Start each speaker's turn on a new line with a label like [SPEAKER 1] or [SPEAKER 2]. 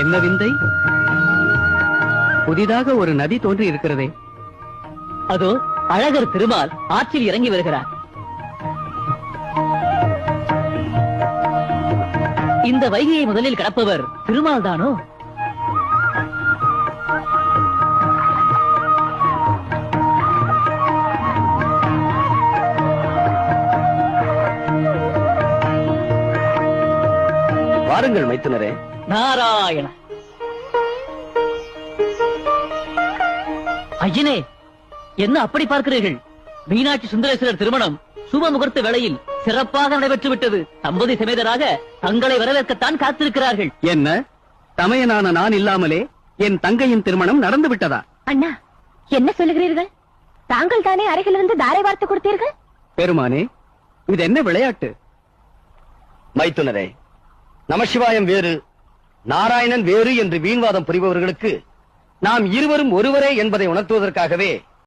[SPEAKER 1] என்ன விந்தை! புதிதாக ஒரு நதி தோன்றி இருக்கிறதே.
[SPEAKER 2] அதோ அழகர் திருமால் ஆற்றில் இறங்கி வருகிறார். இந்த வைகையை முதலில் கடப்பவர் திருமால் தானோ?
[SPEAKER 1] வாருங்கள் மைத்துனரே.
[SPEAKER 2] நாராயண. ஐயனே, என்ன அப்படி பார்க்கிறீர்கள்? மீனாட்சி சுந்தரேஸ்வரர் திருமணம் சுப முகூர்த்த வேளையில் சிறப்பாக நடைபெற்று விட்டது. தம்பதி சமேதராக தங்களை வரவேற்கத்தான் காத்திருக்கிறார்கள்.
[SPEAKER 1] என்ன, தமையனான நான் இல்லாமலே என் தங்கையின் திருமணம் நடந்து விட்டதா?
[SPEAKER 3] அண்ணா, என்ன சொல்லுகிறீர்கள்? தாங்கள் தானே அருகிலிருந்து தாரை வார்த்து கொடுத்தீர்கள்.
[SPEAKER 1] பெருமானே, இது என்ன விளையாட்டு?
[SPEAKER 4] மைத்துனரே, நமசிவாயம் வேறு நாராயணன் வேறு என்று வீண்வாதம் புரிபவர்களுக்கு நாம் இருவரும் ஒருவரே என்பதை உணர்த்துவதற்காகவே